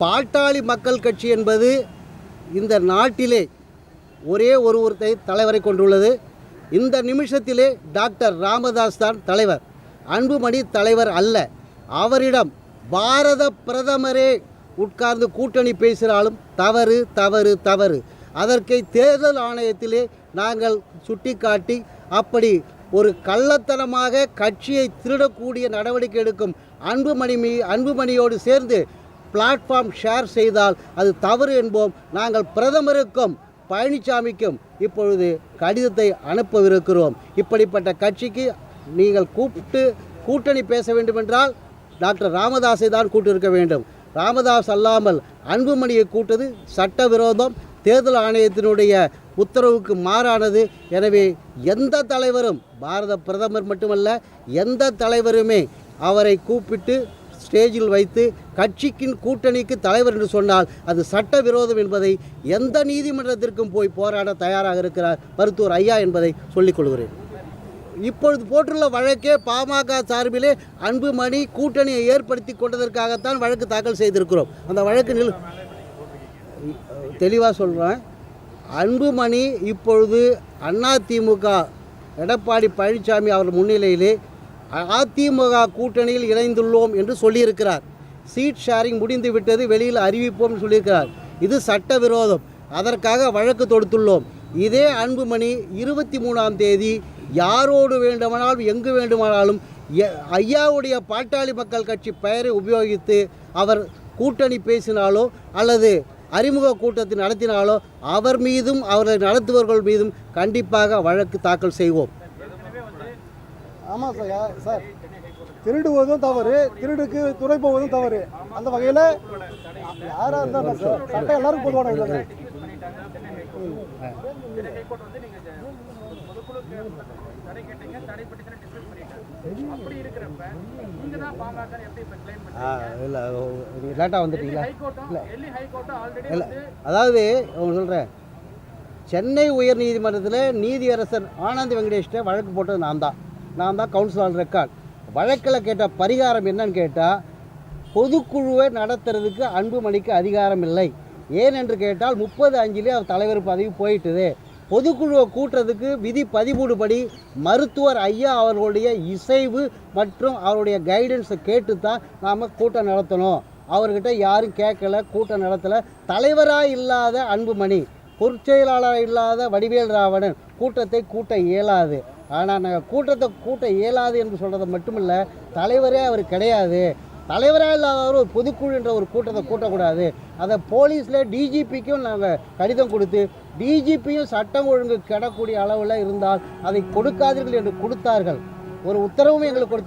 பாட்டாளி மக்கள் கட்சி என்பது இந்த நாட்டிலே ஒரே ஒருவரை தலைவரை கொண்டுள்ளது. இந்த நிமிஷத்திலே டாக்டர் ராமதாஸ் தான் தலைவர், அன்புமணி தலைவர் அல்ல. அவரிடம் பாரத பிரதமரே உட்கார்ந்து கூட்டணி பேசினாலும் தவறு தவறு தவறு. அதற்கை தேர்தல் ஆணையத்திலே நாங்கள் சுட்டிக்காட்டி அப்படி ஒரு கள்ளத்தனமாக கட்சியை திருடக்கூடிய நடவடிக்கை எடுக்கும் அன்புமணியோடு சேர்ந்து பிளாட்ஃபார்ம் ஷேர் செய்தால் அது தவறு என்போம். நாங்கள் பிரதமருக்கும் பழனிசாமிக்கும் இப்பொழுது கடிதத்தை அனுப்பவிருக்கிறோம். இப்படிப்பட்ட கட்சிக்கு நீங்கள் கூப்பிட்டு கூட்டணி பேச வேண்டுமென்றால் டாக்டர் ராமதாஸை தான் கூட்டிருக்க வேண்டும். ராமதாஸ் அல்லாமல் அன்புமணியை கூட்டது சட்டவிரோதம், தேர்தல் ஆணையத்தினுடைய உத்தரவுக்கு மாறானது. எனவே எந்த தலைவரும், பாரத பிரதமர் மட்டுமல்ல எந்த தலைவருமே அவரை கூப்பிட்டு ஸ்டேஜில் வைத்து கட்சிக்கின் கூட்டணிக்கு தலைவர் என்று சொன்னால் அது சட்டவிரோதம் என்பதை எந்த நீதிமன்றத்திற்கும் போய் போராட தயாராக இருக்கிறார் மருத்துவர் ஐயா என்பதை சொல்லிக் கொள்கிறேன். இப்பொழுது போட்டுள்ள வழக்கே பாமக சார்பிலே அன்புமணி கூட்டணியை ஏற்படுத்தி கொண்டதற்காகத்தான் வழக்கு தாக்கல் செய்திருக்கிறோம். அந்த வழக்கு தெளிவாக சொல்கிறேன். அன்புமணி இப்பொழுது அதிமுக எடப்பாடி பழனிசாமி அவர் முன்னிலையிலே அதிமுக கூட்டணியில் இணைந்துள்ளோம் என்று சொல்லியிருக்கிறார். சீட் ஷேரிங் முடிந்து விட்டது, வெளியில் அறிவிப்போம் சொல்லியிருக்கிறார். இது சட்டவிரோதம். அதற்காக வழக்கு தொடுத்துள்ளோம். இதே அன்புமணி 23ஆம் தேதி யாரோடு வேண்டுமானாலும் எங்கு வேண்டுமானாலும் ஐயாவுடைய பாட்டாளி மக்கள் கட்சி பெயரை உபயோகித்து அவர் கூட்டணி பேசினாலோ அல்லது அறிமுக கூட்டத்தை நடத்தினாலோ அவர் மீதும் அவரை நடத்துபவர்கள் மீதும் கண்டிப்பாக வழக்கு தாக்கல் செய்வோம். ஆமாம் சார், திருடுவதும் தவறு, திருடுக்கு துணை போவதும் தவறு. அந்த வகையில் யாராக இருந்தால் சார் சட்டம் எல்லாரும் பொதுவான இல்லை. இல்லை லேட்டாக வந்துட்டீங்களா? இல்லை அதாவது சொல்கிறேன், சென்னை உயர்நீதிமன்றத்தில் நீதியரசர் ஆனந்த் வெங்கடேஷ்ட வழக்கு போட்டது நான் தான் கவுன்சில் ஆன் ரெக்கார்ட். வழக்கில் கேட்ட பரிகாரம் என்னன்னு கேட்டால், பொதுக்குழுவை நடத்துறதுக்கு அன்புமணிக்கு அதிகாரம் இல்லை. ஏனென்று கேட்டால் 30/5 அவர் தலைவர் பதவி போயிட்டுது. பொதுக்குழுவை கூட்டுறதுக்கு விதி 13 படி மருத்துவர் ஐயா அவர்களுடைய இசைவு மற்றும் அவருடைய கைடன்ஸை கேட்டு தான் நாம் கூட்டம் நடத்தணும். அவர்கிட்ட யாரும் கேட்கல, கூட்டம் நடத்தலை. தலைவராக இல்லாத அன்புமணி, பொருட்செயலாளராக இல்லாத வடிவேல் ராவணன் கூட்டத்தை கூட்ட இயலாது. ஆனால் நாங்கள் கூட்டத்தை கூட்ட இயலாது என்று சொல்கிறது மட்டுமில்லை, தலைவரே அவர் கிடையாது. தலைவராக இல்லாதவர் ஒரு பொதுக்குழு என்ற ஒரு கூட்டத்தை கூட்டக்கூடாது. அதை போலீஸில் டிஜிபிக்கும் நாங்கள் கடிதம் கொடுத்து, டிஜிபியும் சட்டம் ஒழுங்கு கெடக்கூடிய அளவில் இருந்தால் அதை கொடுக்காதீர்கள் என்று கொடுத்தார்கள். ஒரு உத்தரவும் எங்களுக்கு கொடுத்தார்.